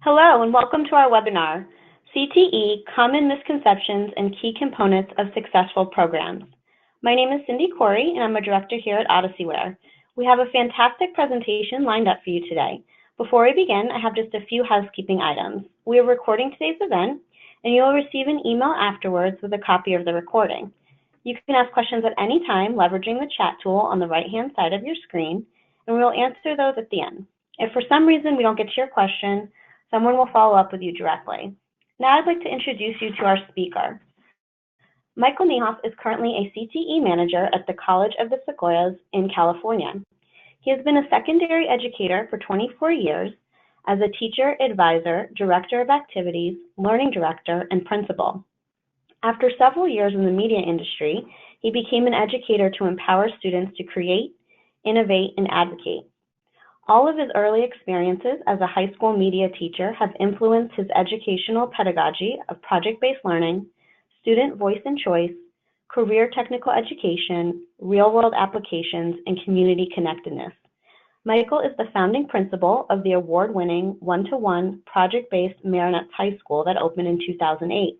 Hello and welcome to our webinar, CTE, Common Misconceptions and Key Components of Successful Programs. My name is Cindy Corey and I'm a director here at Odysseyware. We have a fantastic presentation lined up for you today. Before we begin, I have just a few housekeeping items. We are recording today's event and you will receive an email afterwards with a copy of the recording. You can ask questions at any time leveraging the chat tool on the right-hand side of your screen, and we will answer those at the end. If for some reason we don't get to your question, someone will follow up with you directly. Now I'd like to introduce you to our speaker. Michael Niehoff is currently a CTE manager at the College of the Sequoias in California. He has been a secondary educator for 24 years as a teacher, advisor, director of activities, learning director, and principal. After several years in the media industry, he became an educator to empower students to create, innovate, and advocate. All of his early experiences as a high school media teacher have influenced his educational pedagogy of project-based learning, student voice and choice, career technical education, real-world applications, and community connectedness. Michael is the founding principal of the award-winning one-to-one project-based Marinette's High School that opened in 2008.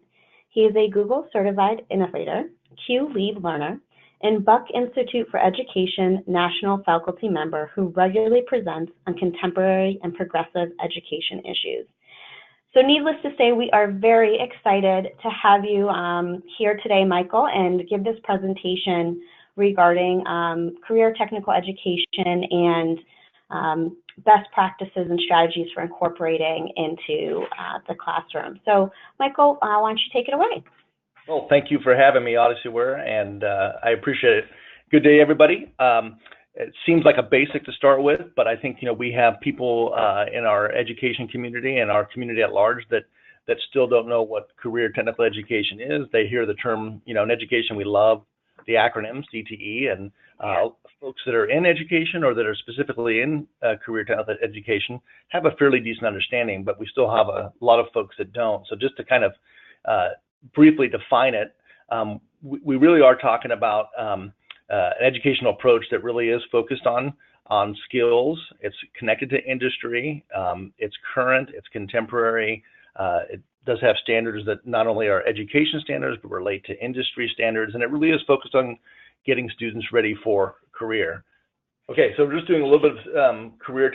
He is a Google Certified Innovator, Q Lead Learner, and Buck Institute for Education National Faculty member who regularly presents on contemporary and progressive education issues. So needless to say, we are very excited to have you here today, Michael, and give this presentation regarding career technical education and best practices and strategies for incorporating into the classroom. So Michael, why don't you take it away? Well, thank you for having me, Odysseyware, and I appreciate it. Good day, everybody. It seems like a basic to start with, but I think we have people in our education community and our community at large that still don't know what career technical education is. They hear the term, in education we love the acronym CTE, and folks that are in education or that are specifically in career technical education have a fairly decent understanding, but we still have a lot of folks that don't. So just to kind of briefly define it, we really are talking about an educational approach that really is focused on skills. It's connected to industry. It's current. It's contemporary. It does have standards that not only are education standards but relate to industry standards, and it really is focused on getting students ready for career. Okay, so we're just doing a little bit of career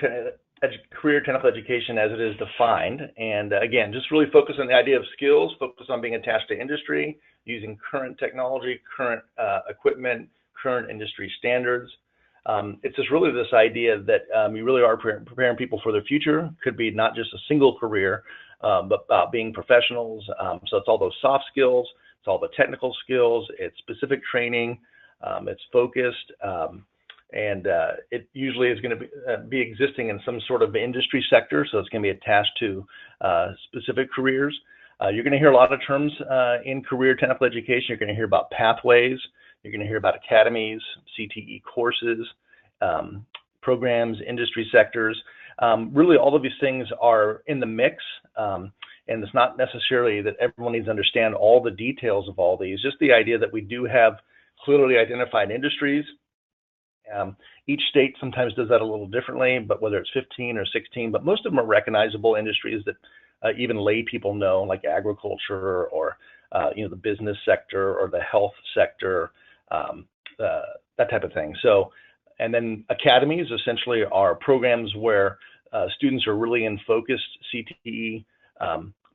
technical education as it is defined, and again, just really focus on the idea of skills, focus on being attached to industry, using current technology, current equipment, current industry standards. It's just really this idea that you really are preparing people for their future. Could be not just a single career, but about being professionals. So it's all those soft skills, it's all the technical skills, it's specific training, it's focused, and it usually is going to be existing in some sort of industry sector, so it's going to be attached to specific careers. You're going to hear a lot of terms in career technical education. You're going to hear about pathways, you're going to hear about academies, CTE courses, programs, industry sectors. Really all of these things are in the mix, and it's not necessarily that everyone needs to understand all the details of all these, just the idea that we do have clearly identified industries. Each state sometimes does that a little differently, but whether it's 15 or 16, but most of them are recognizable industries that even lay people know, like agriculture or the business sector or the health sector, that type of thing. So, and then academies essentially are programs where students are really in focused CTE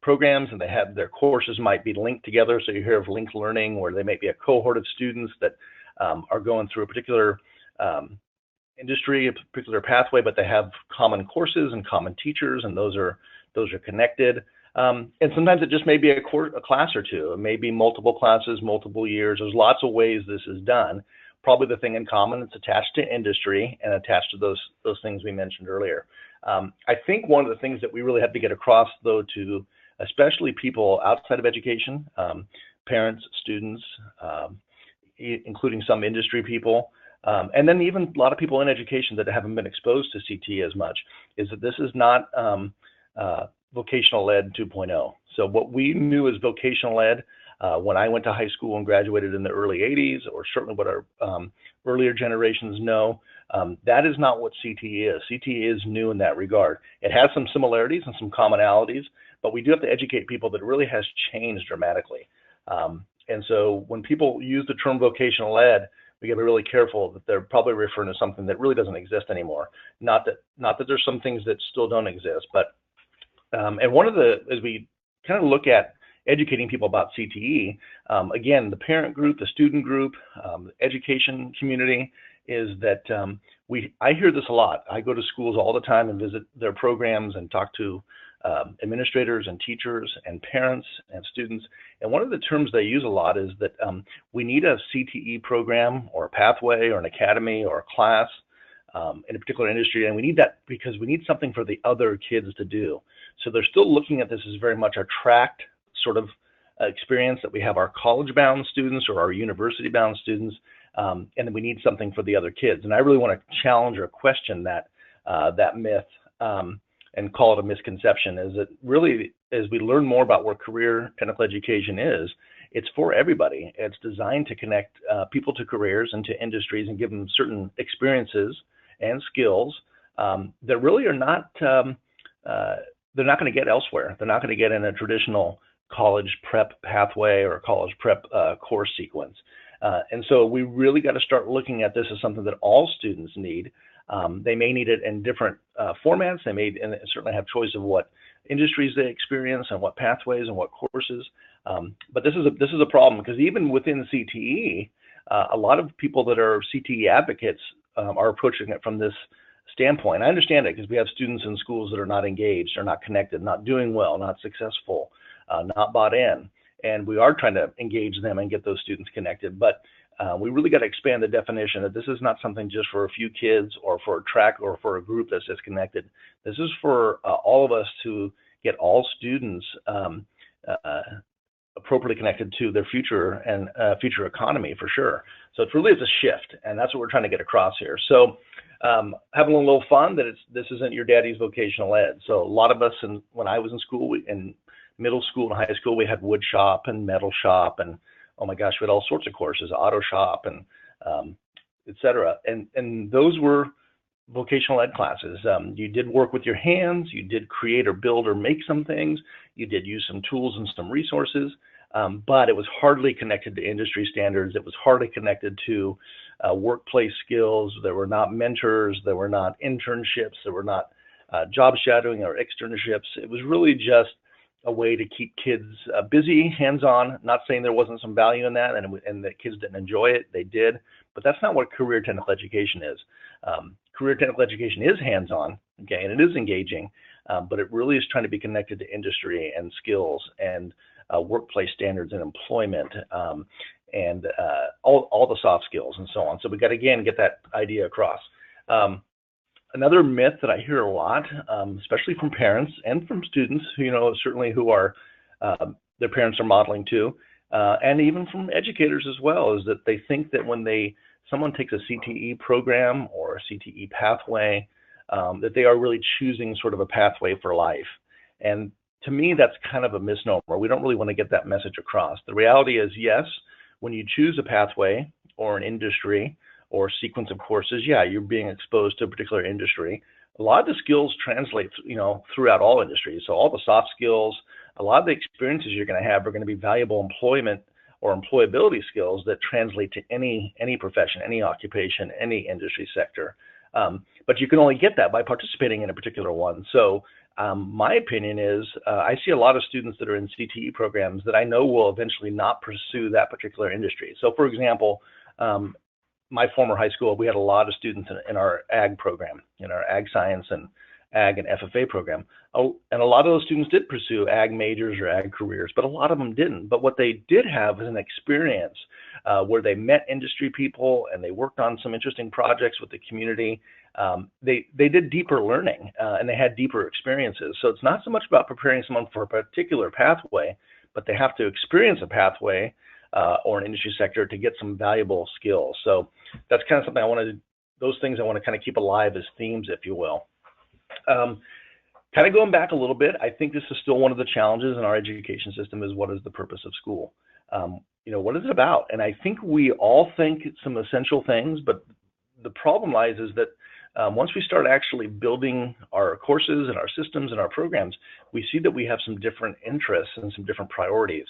programs, and they have their courses might be linked together. So you hear of linked learning, where they might be a cohort of students that are going through a particular industry, a particular pathway, but they have common courses and common teachers, and those are connected. And sometimes it just may be a class or two. It may be multiple classes, multiple years. There's lots of ways this is done. Probably the thing in common, it's attached to industry and attached to those things we mentioned earlier. I think one of the things that we really have to get across, though, to especially people outside of education, parents, students, including some industry people, and then even a lot of people in education that haven't been exposed to CTE as much, is that this is not vocational ed 2.0. So what we knew as vocational ed when I went to high school and graduated in the early 80s, or certainly what our earlier generations know, That is not what CTE is. CTE is new in that regard. It has some similarities and some commonalities, but we do have to educate people that it really has changed dramatically. And so when people use the term vocational ed, we got to be really careful that they're probably referring to something that really doesn't exist anymore. Not that there's some things that still don't exist, but and one of the, as we kind of look at educating people about CTE, again, the parent group, the student group, the education community, is that I hear this a lot. I go to schools all the time and visit their programs and talk to administrators and teachers and parents and students. And one of the terms they use a lot is that we need a CTE program or a pathway or an academy or a class in a particular industry, and we need that because we need something for the other kids to do. So they're still looking at this as very much a tracked sort of experience, that we have our college-bound students or our university-bound students, and then we need something for the other kids. And I really want to challenge or question that myth and call it a misconception. Is that really, as we learn more about what career technical education is, it's for everybody. It's designed to connect people to careers and to industries and give them certain experiences and skills that really are not, they're not going to get elsewhere. They're not going to get in a traditional college prep pathway or college prep course sequence. And so we really got to start looking at this as something that all students need. They may need it in different formats. They may certainly have choice of what industries they experience and what pathways and what courses. But this is a problem, because even within CTE, a lot of people that are CTE advocates are approaching it from this standpoint. I understand it, because we have students in schools that are not engaged, are not connected, not doing well, not successful, not bought in. And we are trying to engage them and get those students connected. But we really got to expand the definition that this is not something just for a few kids or for a track or for a group that's disconnected. This is for all of us to get all students appropriately connected to their future and future economy, for sure. So it's really a shift, and that's what we're trying to get across here. So having a little fun that this isn't your daddy's vocational ed. So a lot of us, when I was in school, in middle school and high school, we had wood shop and metal shop, and oh my gosh, we had all sorts of courses, auto shop and et cetera. And those were vocational ed classes. You did work with your hands, you did create or build or make some things, you did use some tools and some resources, but it was hardly connected to industry standards. It was hardly connected to workplace skills. There were not mentors, there were not internships, there were not job shadowing or externships. It was really just a way to keep kids busy, hands-on. Not saying there wasn't some value in that and that kids didn't enjoy it, they did, but that's not what career technical education is. Career technical education is hands-on, okay, and it is engaging, but it really is trying to be connected to industry and skills and workplace standards and employment and all the soft skills and so on. So we got to, again, get that idea across. Another myth that I hear a lot, especially from parents and from students, certainly who are, their parents are modeling to, and even from educators as well, is that they think that when someone takes a CTE program or a CTE pathway, that they are really choosing sort of a pathway for life. And to me, that's kind of a misnomer. We don't really want to get that message across. The reality is, yes, when you choose a pathway or an industry or sequence of courses, yeah, you're being exposed to a particular industry. A lot of the skills translate, throughout all industries. So all the soft skills, a lot of the experiences you're going to have are going to be valuable employment or employability skills that translate to any profession, any occupation, any industry sector. But you can only get that by participating in a particular one. So my opinion is I see a lot of students that are in CTE programs that I know will eventually not pursue that particular industry. So for example, my former high school, we had a lot of students in our ag program, in our ag science and ag and FFA program. And a lot of those students did pursue ag majors or ag careers, but a lot of them didn't. But what they did have was an experience where they met industry people and they worked on some interesting projects with the community. They did deeper learning and they had deeper experiences. So it's not so much about preparing someone for a particular pathway, but they have to experience a pathway or an industry sector to get some valuable skills. So that's kind of something those things I want to kind of keep alive as themes, if you will. Kind of going back a little bit, I think this is still one of the challenges in our education system is, what is the purpose of school? What is it about? And I think we all think some essential things, but the problem lies is that once we start actually building our courses and our systems and our programs, we see that we have some different interests and some different priorities.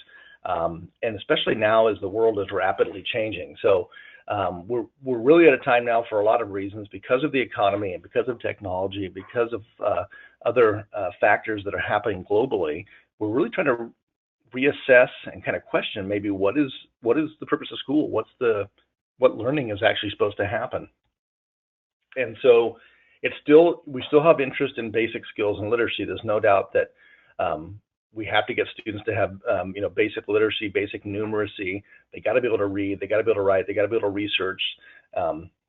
And especially now as the world is rapidly changing. So we're really at a time now, for a lot of reasons, because of the economy and because of technology, because of other factors that are happening globally, we're really trying to reassess and kind of question maybe what is the purpose of school? What learning is actually supposed to happen? And so we still have interest in basic skills and literacy. There's no doubt that we have to get students to have basic literacy, basic numeracy. They got to be able to read, they got to be able to write, they got to be able to research.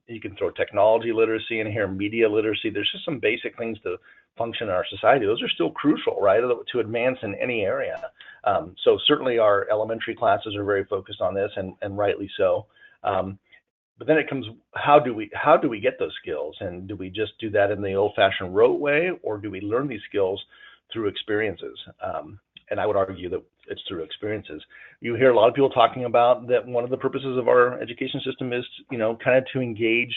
You can throw technology literacy in here, media literacy. There's just some basic things to function in our society. Those are still crucial, right, to advance in any area. So certainly our elementary classes are very focused on this, and rightly so. But then it comes, how do we get those skills? And do we just do that in the old-fashioned rote way, or do we learn these skills through experiences? And I would argue that it's through experiences. You hear a lot of people talking about that one of the purposes of our education system is, kind of to engage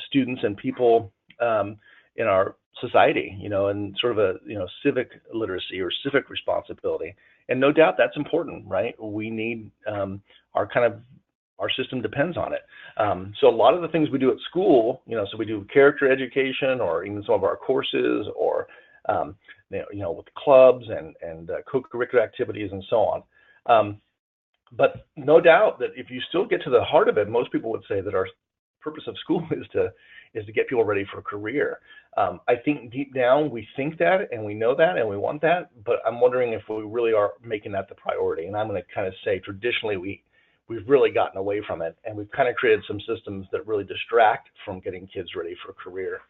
students and people in our society, and sort of a, civic literacy or civic responsibility. And no doubt that's important, right? We need our system depends on it. So a lot of the things we do at school, so we do character education, or even some of our courses, or with clubs and co-curricular activities and so on. But no doubt that if you still get to the heart of it, most people would say that our purpose of school is to get people ready for a career. I think deep down we think that, and we know that, and we want that, but I'm wondering if we really are making that the priority. And I'm going to kind of say traditionally we've really gotten away from it, and we've kind of created some systems that really distract from getting kids ready for a career.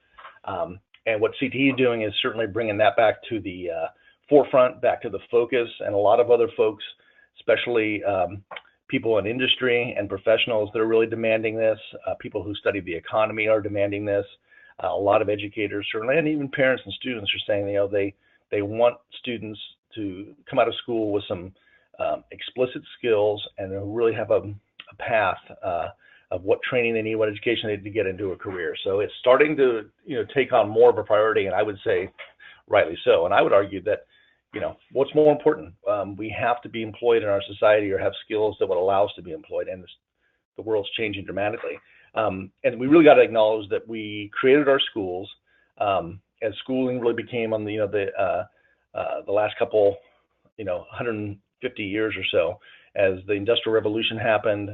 And what CTE is doing is certainly bringing that back to the forefront, back to the focus, and a lot of other folks, especially people in industry and professionals that are really demanding this. People who study the economy are demanding this. A lot of educators certainly, and even parents and students are saying, they want students to come out of school with some explicit skills and really have a path of what training they need, what education they need to get into a career. So it's starting to take on more of a priority, and I would say rightly so. And I would argue that what's more important? We have to be employed in our society, or have skills that would allow us to be employed, and the world's changing dramatically. And we really got to acknowledge that we created our schools as schooling really became on the last couple 150 years or so. As the Industrial Revolution happened,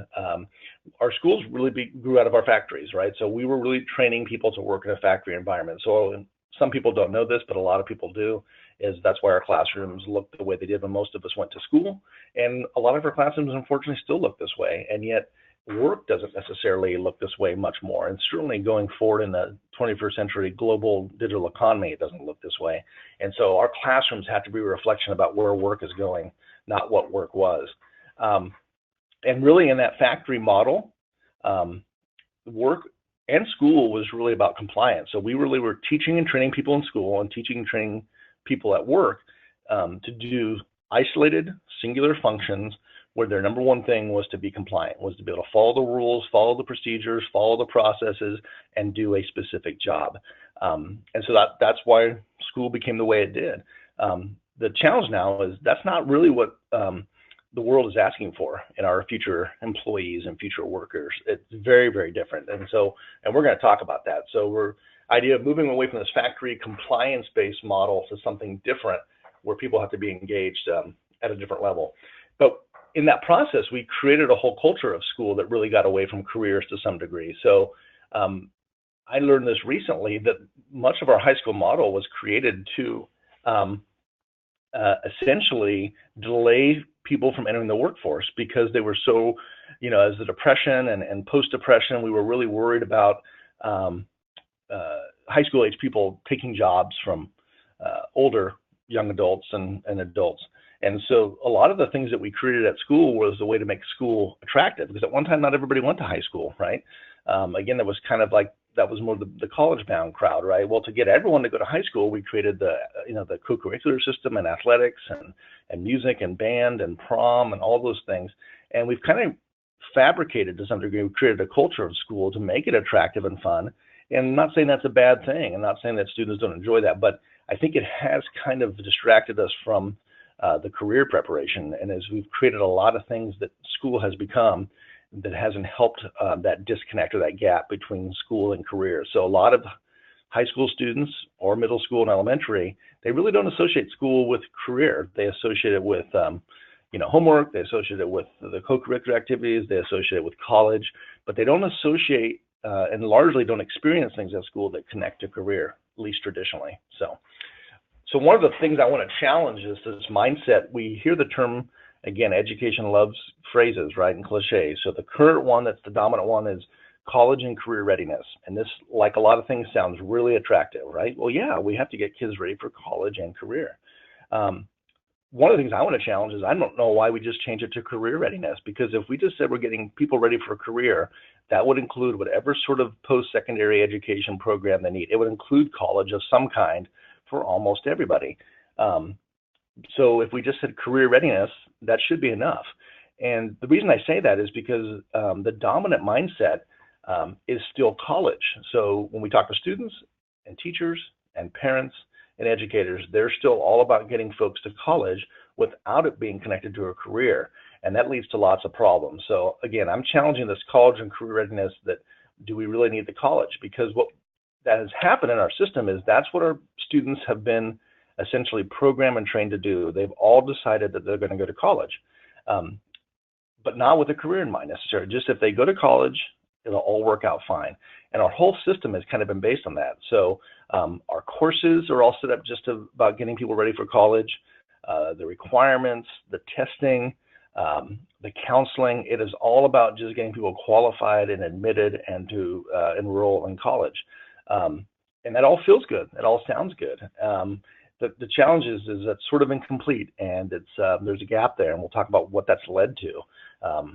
our schools really grew out of our factories, right? So we were really training people to work in a factory environment. So some people don't know this, but a lot of people do, that's why our classrooms look the way they did when most of us went to school. And a lot of our classrooms, unfortunately, still look this way. And yet work doesn't necessarily look this way much more. And certainly going forward in the 21st century global digital economy, it doesn't look this way. And so our classrooms have to be a reflection about where work is going, not what work was. And really in that factory model, work and school was really about compliance. So we really were teaching and training people in school and teaching and training people at work to do isolated, singular functions where their number one thing was to be compliant, was to be able to follow the rules, follow the procedures, follow the processes, and do a specific job. And so that's why school became the way it did. The challenge now is that's not really what the world is asking for in our future employees and future workers. It's very, very different. And we're going to talk about that. So idea of moving away from this factory compliance-based model to something different where people have to be engaged at a different level. But in that process, we created a whole culture of school that really got away from careers to some degree. So I learned this recently, that much of our high school model was created to essentially delay people from entering the workforce, because they were so, as the Depression and post-Depression, we were really worried about high school age people taking jobs from older young adults and adults. And so a lot of the things that we created at school was a way to make school attractive, because at one time not everybody went to high school, right? Again, that was kind of like, that was more the college-bound crowd, right? Well, to get everyone to go to high school, we created the co-curricular system and athletics and music and band and prom and all those things. And we've kind of fabricated to some degree. We've created a culture of school to make it attractive and fun. And I'm not saying that's a bad thing. I'm not saying that students don't enjoy that, but I think it has kind of distracted us from the career preparation. And as we've created a lot of things that school has become, that hasn't helped that disconnect or that gap between school and career. So a lot of high school students or middle school and elementary, they really don't associate school with career. They associate it with homework, they associate it with the co-curricular activities, they associate it with college, but they don't associate and largely don't experience things at school that connect to career, at least traditionally. So one of the things I want to challenge is this mindset. We hear the term, again, education loves phrases, right, and cliches. So the current one that's the dominant one is college and career readiness. And this, like a lot of things, sounds really attractive, right? Well, yeah, we have to get kids ready for college and career. One of the things I want to challenge is I don't know why we just change it to career readiness, because if we just said we're getting people ready for a career, that would include whatever sort of post-secondary education program they need. It would include college of some kind for almost everybody. So if we just said career readiness, that should be enough. And the reason I say that is because the dominant mindset is still college. So when we talk to students and teachers and parents and educators, they're still all about getting folks to college without it being connected to a career. And that leads to lots of problems. So again, I'm challenging this college and career readiness, that do we really need the college? Because what that has happened in our system is that's what our students have been essentially programmed and trained to do. They've all decided that they're going to go to college, but not with a career in mind necessarily. Just if they go to college, it'll all work out fine. And our whole system has kind of been based on that. So our courses are all set up just about getting people ready for college. The requirements, the testing, the counseling, it is all about just getting people qualified and admitted and to enroll in college. And that all feels good. It all sounds good. The challenge is that's sort of incomplete, and there's a gap there, and we'll talk about what that's led to.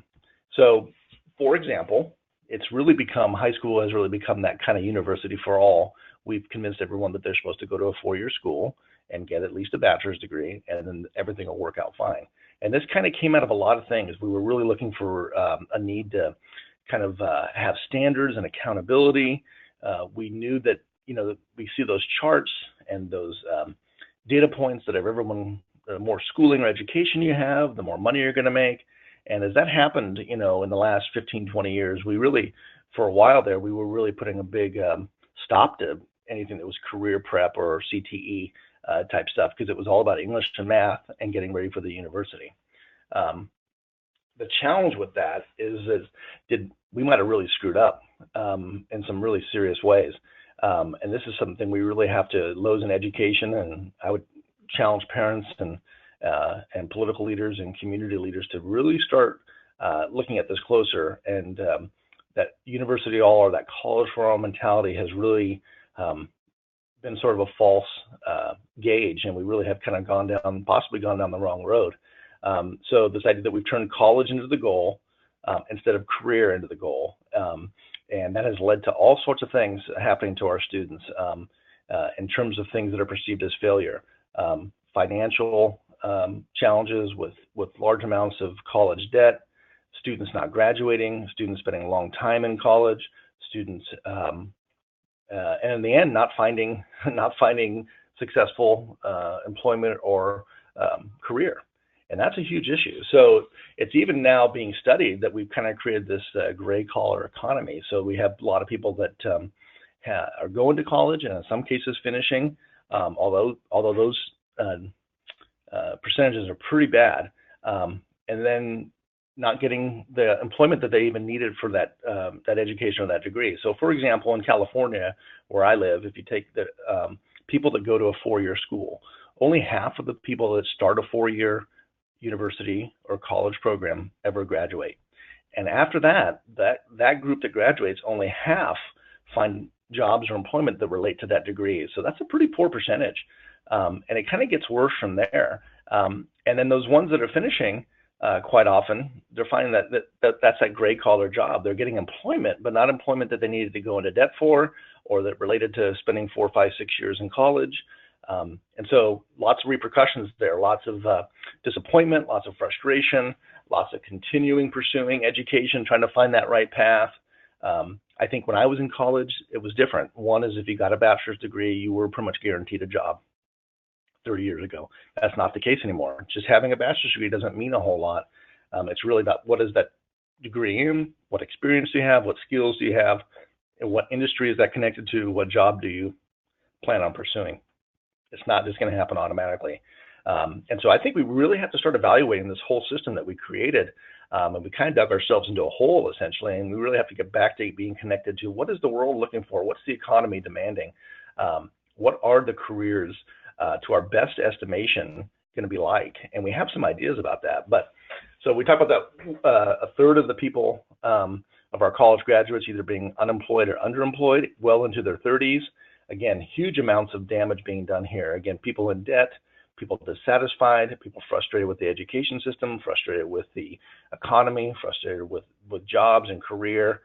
So, for example, high school has really become that kind of university for all. We've convinced everyone that they're supposed to go to a 4-year school and get at least a bachelor's degree, and then everything will work out fine. And this kind of came out of a lot of things. We were really looking for a need to kind of have standards and accountability. We knew that, we see those charts and those data points that everyone, the more schooling or education you have, the more money you're going to make. And as that happened, in the last 15, 20 years, we really, for a while there, we were really putting a big stop to anything that was career prep or CTE type stuff, because it was all about English and math and getting ready for the university. The challenge with that is we might have really screwed up in some really serious ways. And this is something we really have to, Lowe's in education, and I would challenge parents and political leaders and community leaders to really start looking at this closer. And that university all, or that college for all mentality has really been sort of a false gauge, and we really have kind of possibly gone down the wrong road. So this idea that we've turned college into the goal instead of career into the goal. And that has led to all sorts of things happening to our students in terms of things that are perceived as failure. Financial challenges with large amounts of college debt, students not graduating, students spending a long time in college, students, and in the end, not finding successful employment or career. And that's a huge issue. So it's even now being studied that we've kind of created this gray collar economy. So we have a lot of people that are going to college and in some cases finishing, although those percentages are pretty bad, and then not getting the employment that they even needed for that education or that degree. So for example, in California, where I live, if you take the people that go to a 4-year school, only half of the people that start a 4-year university or college program ever graduate. And after that group that graduates, only half find jobs or employment that relate to that degree. So that's a pretty poor percentage. And it kind of gets worse from there. And then those ones that are finishing, quite often, they're finding that's that gray collar job. They're getting employment, but not employment that they needed to go into debt for, or that related to spending 4, 5, 6 years in college. And so lots of repercussions there, lots of disappointment, lots of frustration, lots of continuing pursuing education, trying to find that right path. I think when I was in college, it was different. One is if you got a bachelor's degree, you were pretty much guaranteed a job 30 years ago. That's not the case anymore. Just having a bachelor's degree doesn't mean a whole lot. It's really about what is that degree in, what experience do you have, what skills do you have, and what industry is that connected to, what job do you plan on pursuing. It's not just going to happen automatically. And so I think we really have to start evaluating this whole system that we created. And we kind of dug ourselves into a hole, essentially, and we really have to get back to being connected to what is the world looking for? What's the economy demanding? What are the careers, to our best estimation, going to be like? And we have some ideas about that. But so we talk about that a third of the people of our college graduates either being unemployed or underemployed, well into their 30s. Again, huge amounts of damage being done here. Again, people in debt, people dissatisfied, people frustrated with the education system, frustrated with the economy, frustrated with jobs and career.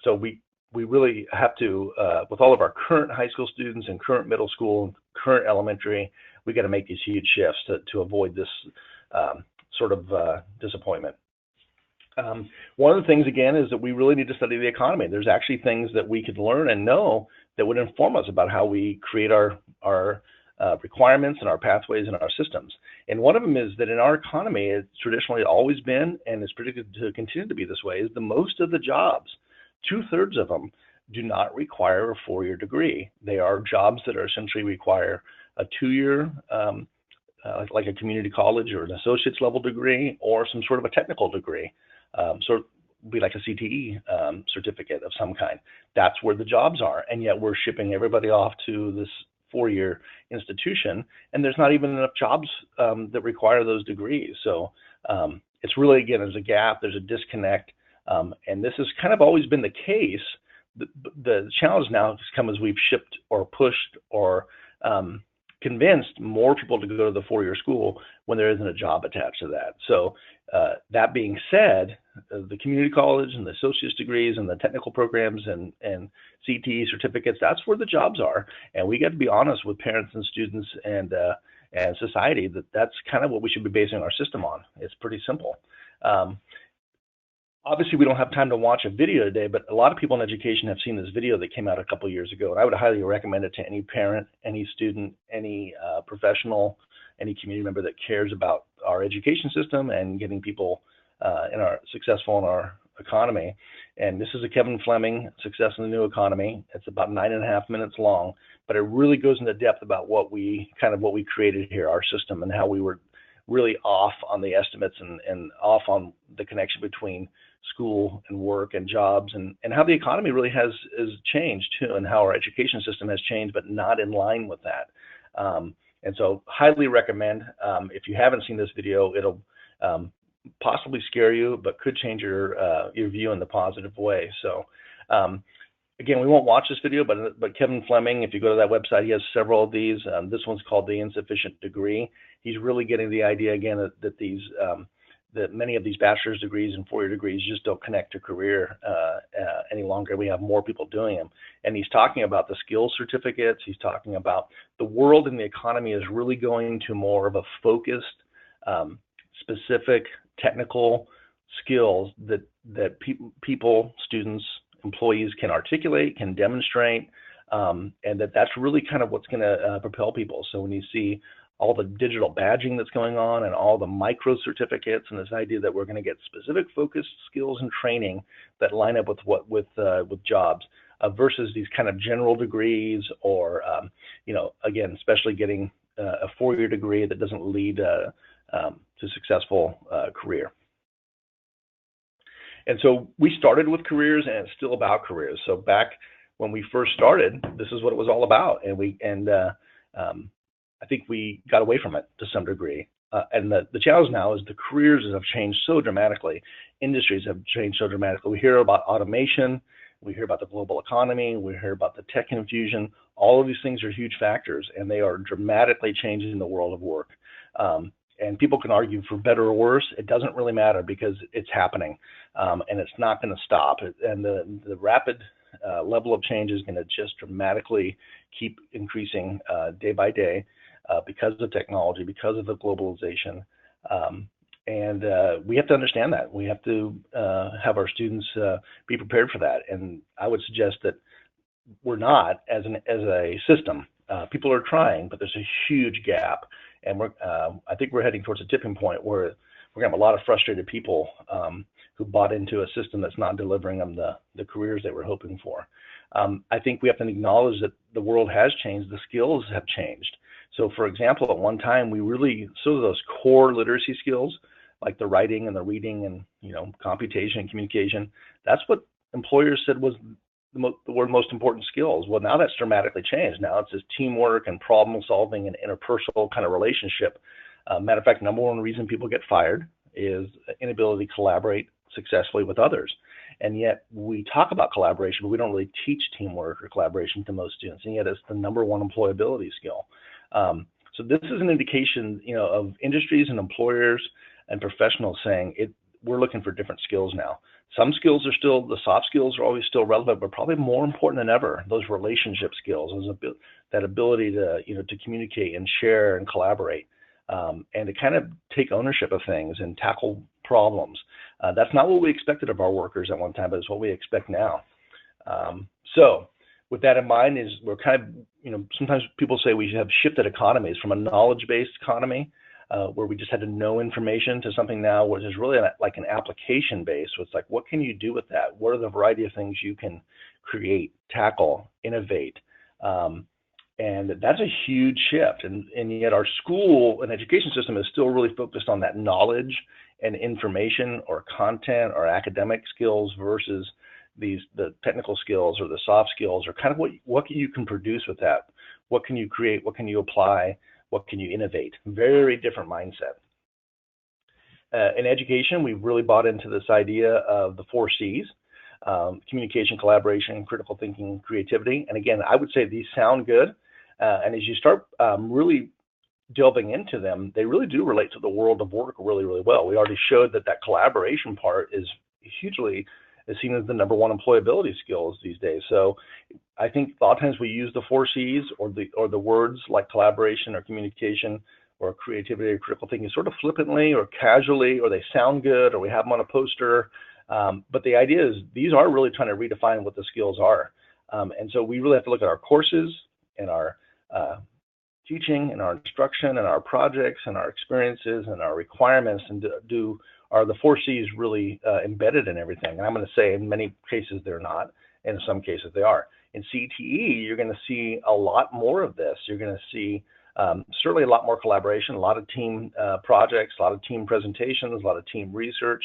So we really have to, with all of our current high school students and current middle school and current elementary, we got to make these huge shifts to avoid this sort of disappointment. One of the things, again, is that we really need to study the economy. There's actually things that we could learn and know that would inform us about how we create our requirements and our pathways and our systems. And one of them is that in our economy, it's traditionally always been, and is predicted to continue to be this way, is the most of the jobs, 2/3 of them, do not require a 4-year degree. They are jobs that are essentially require a 2-year, like a community college or an associate's level degree, or some sort of a technical degree. So it would be like a CTE certificate of some kind. That's where the jobs are, and yet we're shipping everybody off to this 4-year institution, and there's not even enough jobs that require those degrees. So it's really, again, there's a gap, there's a disconnect, and this has kind of always been the case. The challenge now has come as we've shipped or pushed or convinced more people to go to the 4-year school when there isn't a job attached to that. So that being said, the community college and the associate's degrees and the technical programs and CTE certificates, that's where the jobs are. And we got to be honest with parents and students and society that that's kind of what we should be basing our system on. It's pretty simple. Obviously, we don't have time to watch a video today, but a lot of people in education have seen this video that came out a couple of years ago, and I would highly recommend it to any parent, any student, any professional, any community member that cares about our education system and getting people successful in our economy. And this is a Kevin Fleming, Success in the New Economy. It's about 9.5 minutes long, but it really goes into depth about what we created here, our system, and how we were really off on the estimates and off on the connection between school and work and jobs, and how the economy really has changed too, and how our education system has changed, but not in line with that. And so highly recommend, if you haven't seen this video, it'll possibly scare you, but could change your view in the positive way. So again, we won't watch this video, but Kevin Fleming, if you go to that website, he has several of these. This one's called The Insufficient Degree. He's really getting the idea again that many of these bachelor's degrees and 4-year degrees just don't connect to career any longer. We have more people doing them. And he's talking about the skills certificates. He's talking about the world and the economy is really going to more of a focused, specific technical skills that people, students, employees can articulate, can demonstrate, and that's really kind of what's going to propel people. So when you see all the digital badging that's going on and all the micro certificates and this idea that we're going to get specific focused skills and training that line up with jobs versus these kind of general degrees or, again, especially getting a 4-year degree that doesn't lead to successful career. And so we started with careers, and it's still about careers. So back when we first started, this is what it was all about, and I think we got away from it to some degree. And the challenge now is the careers have changed so dramatically. Industries have changed so dramatically. We hear about automation, we hear about the global economy, we hear about the tech infusion. All of these things are huge factors, and they are dramatically changing the world of work. And people can argue for better or worse. It doesn't really matter because it's happening, and it's not going to stop. And the rapid level of change is going to just dramatically keep increasing day by day because of technology, because of the globalization. And we have to understand that. We have to have our students be prepared for that. And I would suggest that we're not, as a system. People are trying, but there's a huge gap. And I think we're heading towards a tipping point where we're going to have a lot of frustrated people who bought into a system that's not delivering them the careers they were hoping for. I think we have to acknowledge that the world has changed, the skills have changed. So for example, at one time, we really, so those core literacy skills, like the writing and the reading and, computation and communication, that's what employers said was the most important skills. Well, now that's dramatically changed. Now it's this teamwork and problem solving and interpersonal kind of relationship. Matter of fact, number one reason people get fired is inability to collaborate successfully with others. And yet we talk about collaboration, but we don't really teach teamwork or collaboration to most students. And yet it's the number one employability skill. So this is an indication, of industries and employers and professionals saying we're looking for different skills now. Some skills are still, the soft skills are always still relevant, but probably more important than ever, those relationship skills, that ability to communicate and share and collaborate, and to kind of take ownership of things and tackle problems. That's not what we expected of our workers at one time, but it's what we expect now. So with that in mind, we're kind of, sometimes people say we have shifted economies from a knowledge-based economy, where we just had to know information, to something now which is really like an application based. So it's like, what can you do with that? What are the variety of things you can create, tackle, innovate? And that's a huge shift. And yet our school and education system is still really focused on that knowledge and information or content or academic skills versus the technical skills or the soft skills, or kind of what you can produce with that. What can you create? What can you apply? What can you innovate? Very different mindset. In education, we've really bought into this idea of the 4 C's, communication, collaboration, critical thinking, creativity. And again, I would say these sound good. And as you start really delving into them, they really do relate to the world of work really, really well. We already showed that collaboration part is hugely seen as the number one employability skills these days. So I think a lot of times we use the 4 C's or the words like collaboration or communication or creativity or critical thinking sort of flippantly or casually, or they sound good, or we have them on a poster. But the idea is these are really trying to redefine what the skills are. And so we really have to look at our courses and our teaching and our instruction and our projects and our experiences and our requirements, and are the 4 C's really embedded in everything? And I'm going to say in many cases they're not, and in some cases they are. In CTE, you're going to see a lot more of this. You're going to see certainly a lot more collaboration, a lot of team projects, a lot of team presentations, a lot of team research.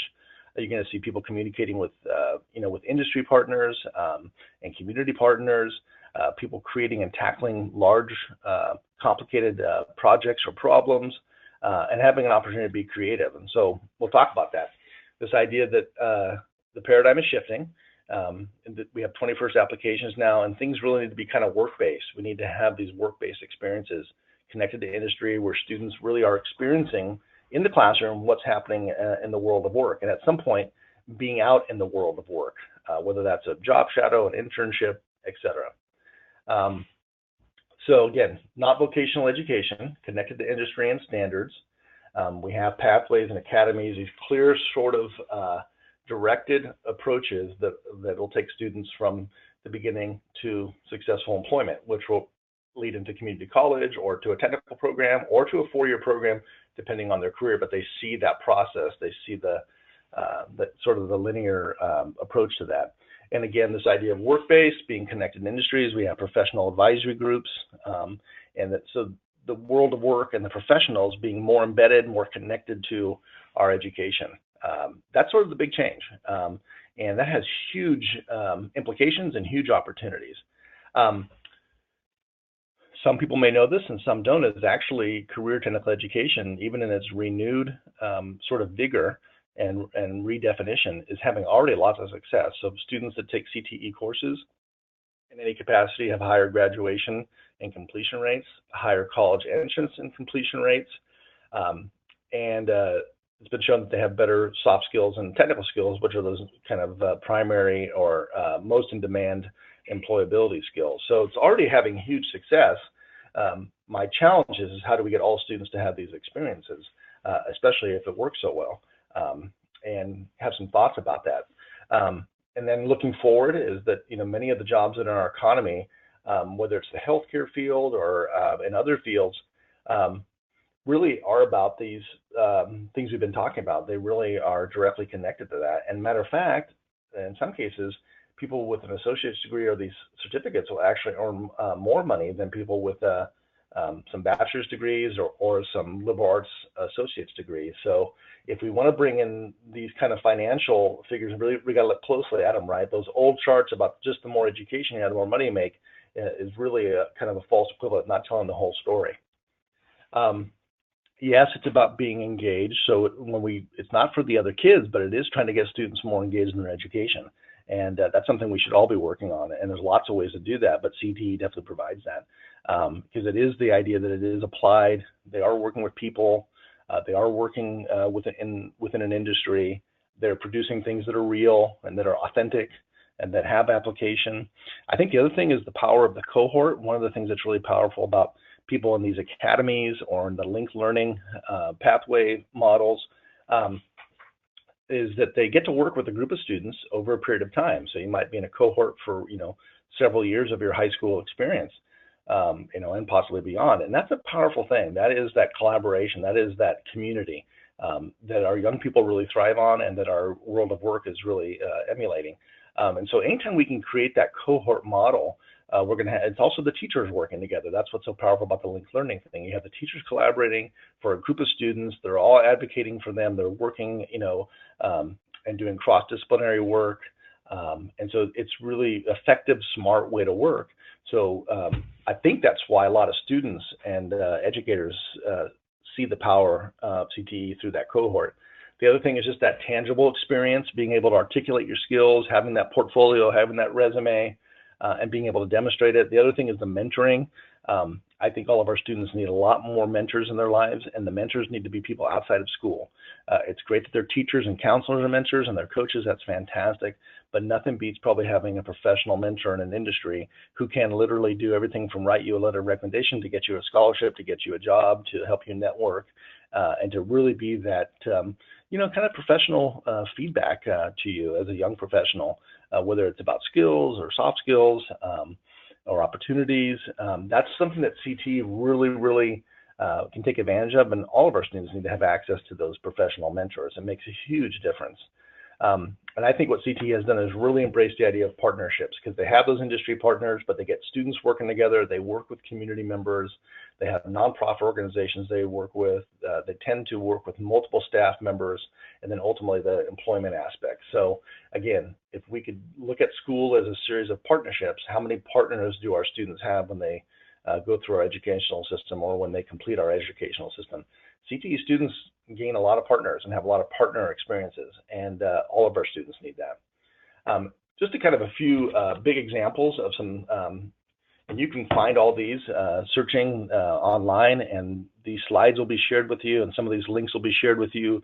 You're going to see people communicating with industry partners and community partners, people creating and tackling large, complicated projects or problems, and having an opportunity to be creative. And so we'll talk about that. This idea that the paradigm is shifting, and that we have 21st applications now, and things really need to be kind of work-based. We need to have these work-based experiences connected to industry where students really are experiencing in the classroom what's happening in the world of work, and at some point being out in the world of work, whether that's a job shadow, an internship, etc. So again, not vocational education, connected to industry and standards. We have pathways and academies, these clear sort of directed approaches that will take students from the beginning to successful employment, which will lead into community college or to a technical program or to a 4-year program, depending on their career. But they see that process, they see the sort of the linear approach to that. And again, this idea of work-based, being connected in industries, we have professional advisory groups, so the world of work and the professionals being more embedded, more connected to our education. That's sort of the big change. And that has huge implications and huge opportunities. Some people may know this and some don't, is actually career technical education, even in its renewed sort of vigor and redefinition, is having already lots of success. So students that take CTE courses in any capacity have higher graduation and completion rates, higher college entrance and completion rates, and it's been shown that they have better soft skills and technical skills, which are those kind of primary or most in demand employability skills. So it's already having huge success. My challenge is how do we get all students to have these experiences? especially if it works so well, and have some thoughts about that. And then looking forward is that, many of the jobs in our economy, whether it's the healthcare field or in other fields, really are about these things we've been talking about. They really are directly connected to that. And matter of fact, in some cases, people with an associate's degree or these certificates will actually earn more money than people with some bachelor's degrees or some liberal arts associate's degrees. So if we want to bring in these kind of financial figures, really we got to look closely at them, right? Those old charts about just the more education you have, the more money you make is really a kind of a false equivalent, not telling the whole story. Yes, it's about being engaged. So it's not for the other kids, but it is trying to get students more engaged in their education. And that's something we should all be working on. And there's lots of ways to do that, but CTE definitely provides that. Because it is the idea that it is applied. They are working with people. They are working within an industry. They're producing things that are real and that are authentic and that have application. I think the other thing is the power of the cohort. One of the things that's really powerful about people in these academies or in the linked learning pathway models is that they get to work with a group of students over a period of time. So you might be in a cohort for several years of your high school experience, and possibly beyond. And that's a powerful thing. That is that collaboration. That is that community that our young people really thrive on, and that our world of work is really emulating. And so anytime we can create that cohort model, we're going to have, it's also the teachers working together. That's what's so powerful about the linked learning thing. You have the teachers collaborating for a group of students. They're all advocating for them. They're working, and doing cross-disciplinary work. And so it's really effective, smart way to work. So I think that's why a lot of students and educators see the power of CTE through that cohort. The other thing is just that tangible experience, being able to articulate your skills, having that portfolio, having that resume, and being able to demonstrate it. The other thing is the mentoring. I think all of our students need a lot more mentors in their lives, and the mentors need to be people outside of school. It's great that their teachers and counselors are mentors and their coaches. That's fantastic, but nothing beats probably having a professional mentor in an industry who can literally do everything from write you a letter of recommendation to get you a scholarship, to get you a job, to help you network, and to really be that kind of professional feedback to you as a young professional, whether it's about skills or soft skills or opportunities. That's something that CTE really can take advantage of, and all of our students need to have access to those professional mentors. It makes a huge difference. And I think what CTE has done is really embrace the idea of partnerships, because they have those industry partners, but they get students working together. They work with community members. They have nonprofit organizations they work with. They tend to work with multiple staff members, and then ultimately the employment aspect. So again, if we could look at school as a series of partnerships, how many partners do our students have when they go through our educational system or when they complete our educational system? CTE students gain a lot of partners and have a lot of partner experiences, and all of our students need that. Just to kind of a few big examples of some, and you can find all these searching online, and these slides will be shared with you, and some of these links will be shared with you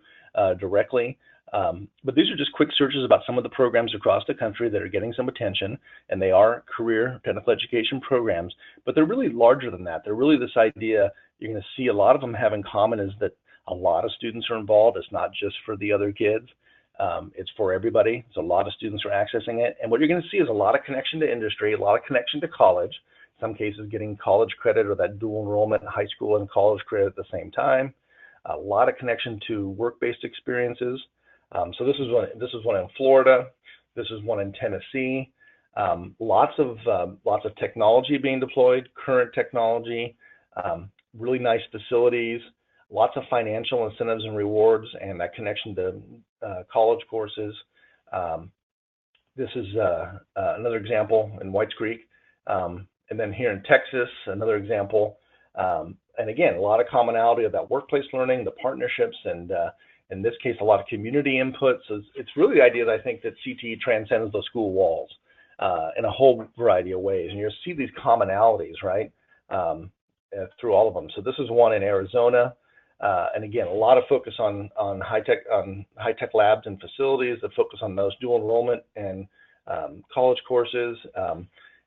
directly. But these are just quick searches about some of the programs across the country that are getting some attention, and they are career technical education programs, but they're really larger than that. They're really this idea you're going to see a lot of them have in common is that a lot of students are involved. It's not just for the other kids. It's for everybody. So a lot of students are accessing it. And what you're going to see is a lot of connection to industry, a lot of connection to college, in some cases getting college credit or that dual enrollment in high school and college credit at the same time. A lot of connection to work-based experiences. So this is one in Florida. This is one in Tennessee. Lots of technology being deployed, current technology, really nice facilities, lots of financial incentives and rewards, and that connection to college courses. This is another example in Whites Creek. And then here in Texas, another example. And again, a lot of commonality of that workplace learning, the partnerships, and in this case, a lot of community input. So it's really the idea that I think that CTE transcends those school walls in a whole variety of ways. And you'll see these commonalities, right, through all of them. So this is one in Arizona. And again, a lot of focus on high-tech labs and facilities that focus on those dual enrollment and college courses.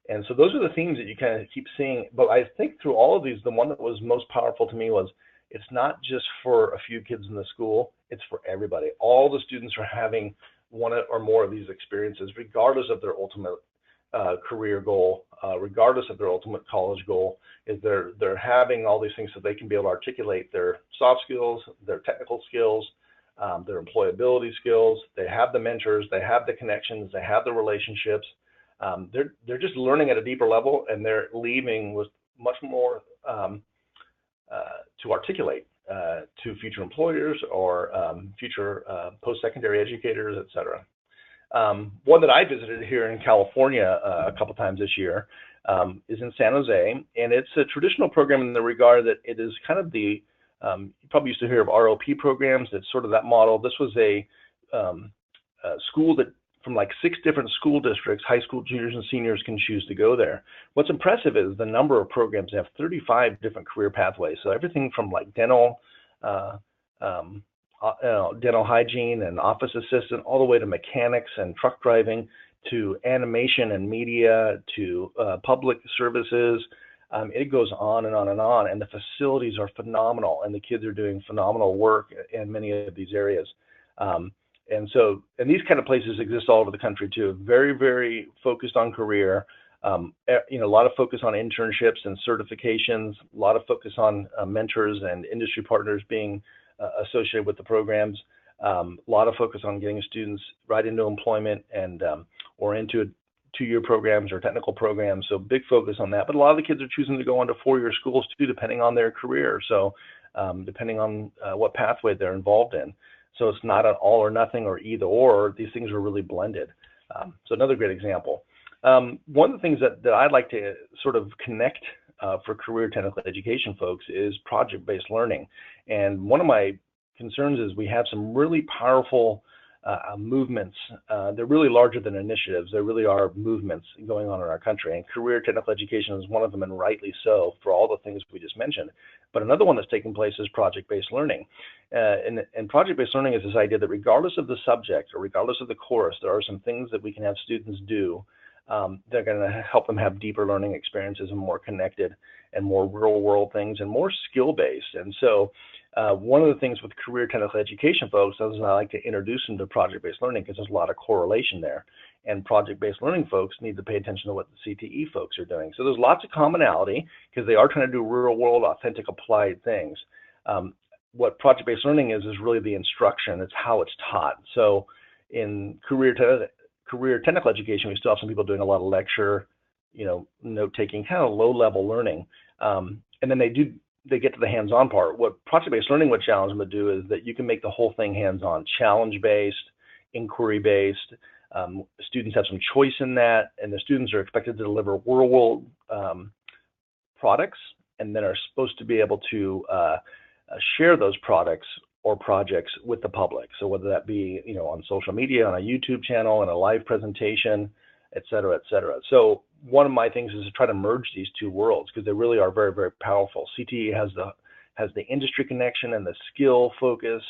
And so those are the themes that you kind of keep seeing. But I think through all of these, the one that was most powerful to me was it's not just for a few kids in the school, it's for everybody. All the students are having one or more of these experiences, regardless of their ultimate career goal, regardless of their ultimate college goal. Is they're having all these things so they can be able to articulate their soft skills, their technical skills, their employability skills. They have the mentors, they have the connections, they have the relationships. They're just learning at a deeper level, and they're leaving with much more to articulate to future employers or future post-secondary educators, et cetera. One that I visited here in California a couple times this year is in San Jose, and it's a traditional program in the regard that it is kind of the, you probably used to hear of ROP programs. It's sort of that model. This was a school that from like 6 different school districts, high school juniors and seniors can choose to go there. What's impressive is the number of programs. They have 35 different career pathways. So everything from like dental hygiene and office assistant, all the way to mechanics and truck driving, to animation and media, to public services. It goes on and on and on, and the facilities are phenomenal, and the kids are doing phenomenal work in many of these areas. And these kind of places exist all over the country too. Very, very focused on career. A lot of focus on internships and certifications. A lot of focus on mentors and industry partners being associated with the programs. A lot of focus on getting students right into employment and or into 2-year programs or technical programs. So big focus on that. But a lot of the kids are choosing to go on to 4-year schools too, depending on their career. So depending on what pathway they're involved in. So it's not an all or nothing or either or. These things are really blended. So another great example. One of the things that I'd like to sort of connect for career technical education folks is project-based learning. And one of my concerns is we have some really powerful movements. They're really larger than initiatives. There really are movements going on in our country, and career technical education is one of them, and rightly so, for all the things we just mentioned. But another one that's taking place is project-based learning. And project-based learning is this idea that regardless of the subject or regardless of the course, there are some things that we can have students do that are going to help them have deeper learning experiences and more connected and more real-world things and more skill-based. And so one of the things with career technical education folks is I like to introduce them to project-based learning because there's a lot of correlation there. And project-based learning folks need to pay attention to what the CTE folks are doing. So there's lots of commonality because they are trying to do real-world, authentic, applied things. What project-based learning is really the instruction. It's how it's taught. So in career technical education, we still have some people doing a lot of lecture, note-taking, kind of low-level learning. And then they get to the hands-on part. What project-based learning would challenge them to do is that you can make the whole thing hands-on, challenge-based, inquiry-based. Students have some choice in that, and the students are expected to deliver real-world products, and then are supposed to be able to share those products or projects with the public. So whether that be, on social media, on a YouTube channel, in a live presentation, et cetera, et cetera. So one of my things is to try to merge these two worlds because they really are very, very powerful. CTE has the industry connection and the skill focus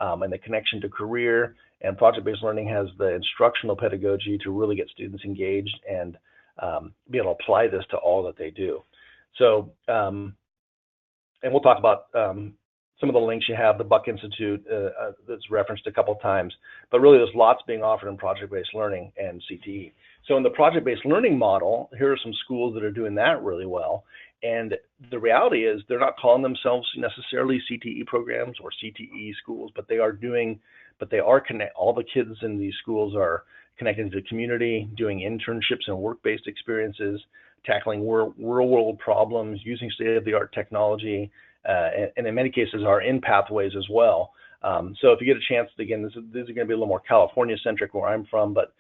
and the connection to career, and project-based learning has the instructional pedagogy to really get students engaged and be able to apply this to all that they do. So, and we'll talk about some of the links you have, the Buck Institute that's referenced a couple of times, but really there's lots being offered in project-based learning and CTE. So in the project-based learning model, here are some schools that are doing that really well. And the reality is they're not calling themselves necessarily CTE programs or CTE schools, but they are all the kids in these schools are connecting to the community, doing internships and work-based experiences, tackling real-world problems, using state-of-the-art technology, and in many cases are in pathways as well. So if you get a chance, again, this is going to be a little more California-centric where I'm from, but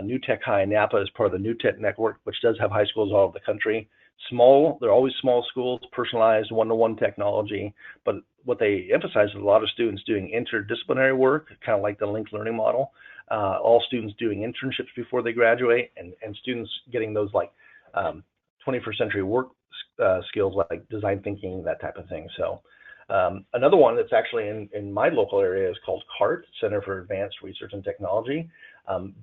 New Tech High Napa is part of the New Tech Network, which does have high schools all over the country. They're always small schools, personalized, one-to-one technology, but what they emphasize is a lot of students doing interdisciplinary work, kind of like the linked learning model, all students doing internships before they graduate, and students getting those like 21st century work skills like design thinking, that type of thing. So another one that's actually in my local area is called CART, Center for Advanced Research and Technology.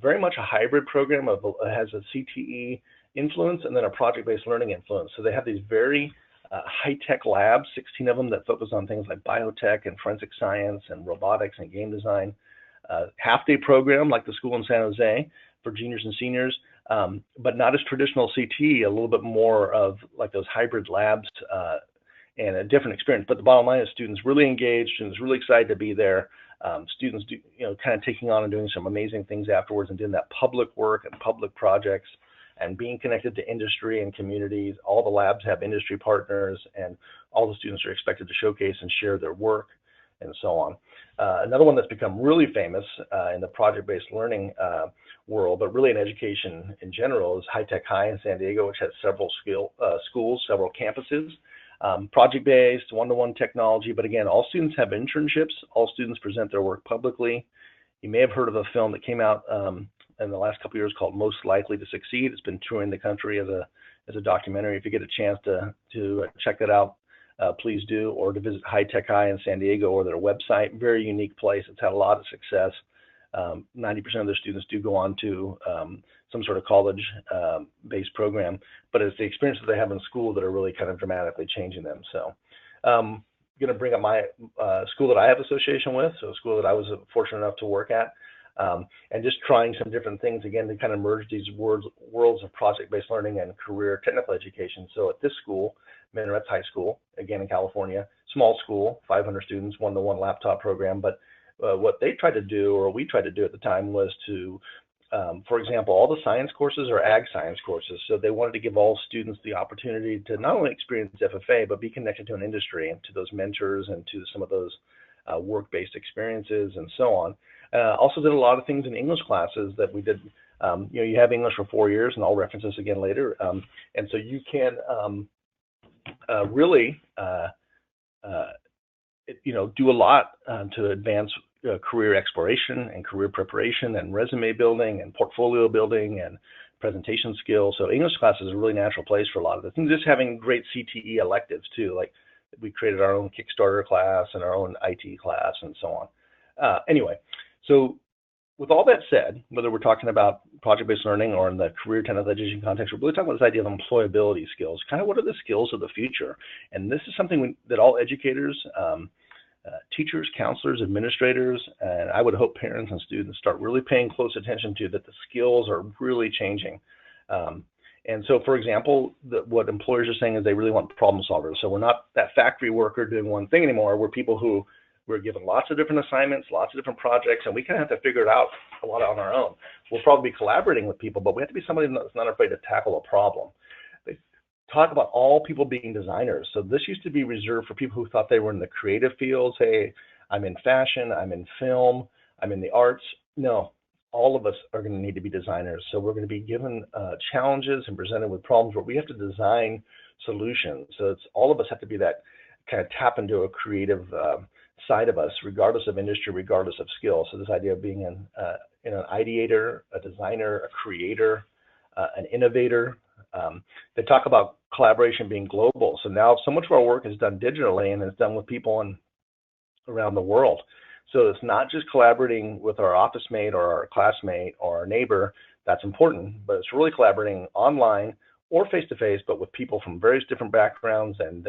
Very much a hybrid program has a CTE influence and then a project-based learning influence. So they have these very high-tech labs, 16 of them that focus on things like biotech and forensic science and robotics and game design. Half-day program like the school in San Jose for juniors and seniors, but not as traditional CTE, a little bit more of like those hybrid labs and a different experience. But the bottom line is students really engaged, students really excited to be there. Students do, kind of taking on and doing some amazing things afterwards and doing that public work and public projects and being connected to industry and communities. All the labs have industry partners, and all the students are expected to showcase and share their work and so on. Another one that's become really famous in the project-based learning world, but really in education in general, is High Tech High in San Diego, which has several schools, several campuses. Project-based, one-to-one technology, but again, all students have internships. All students present their work publicly. You may have heard of a film that came out in the last couple of years called Most Likely to Succeed. It's been touring the country as a documentary. If you get a chance to check that out, please do, or to visit High Tech High in San Diego or their website. Very unique place. It's had a lot of success. 90% of their students do go on to some sort of college-based program, but it's the experiences they have in school that are really kind of dramatically changing them. So I'm going to bring up my school that I have association with, so a school that I was fortunate enough to work at, and just trying some different things, again, to kind of merge these worlds of project-based learning and career technical education. So at this school, Minarets High School, again in California, small school, 500 students, one-to-one laptop program, but what they tried to do, or we tried to do at the time, was to, for example, all the science courses are ag science courses. So they wanted to give all students the opportunity to not only experience FFA, but be connected to an industry and to those mentors and to some of those work-based experiences and so on. Also did a lot of things in English classes that we did. You have English for 4 years, and I'll reference this again later. And so you can really do a lot to advance career exploration and career preparation and resume building and portfolio building and presentation skills. So English class is a really natural place for a lot of the things. Just having great CTE electives too, like we created our own Kickstarter class and our own IT class and so on. Anyway, so with all that said, whether we're talking about project-based learning or in the career technical education context, we're really talking about this idea of employability skills. Kind of what are the skills of the future? And this is something that all educators, teachers, counselors, administrators, and I would hope parents and students start really paying close attention to, that the skills are really changing. And so, for example, what employers are saying is they really want problem solvers. So we're not that factory worker doing one thing anymore. We're people who we're given lots of different assignments, lots of different projects, and we kind of have to figure it out a lot on our own. We'll probably be collaborating with people, but we have to be somebody that's not afraid to tackle a problem. They talk about all people being designers. So this used to be reserved for people who thought they were in the creative fields. Hey, I'm in fashion, I'm in film, I'm in the arts. No, all of us are going to need to be designers. So we're going to be given challenges and presented with problems where we have to design solutions. So it's all of us have to be that kind of tap into a creative side of us, regardless of industry, regardless of skill. So this idea of being an ideator, a designer, a creator, an innovator. They talk about collaboration being global. So now so much of our work is done digitally and it's done with people around the world. So it's not just collaborating with our office mate or our classmate or our neighbor. That's important, but it's really collaborating online or face-to-face, but with people from various different backgrounds and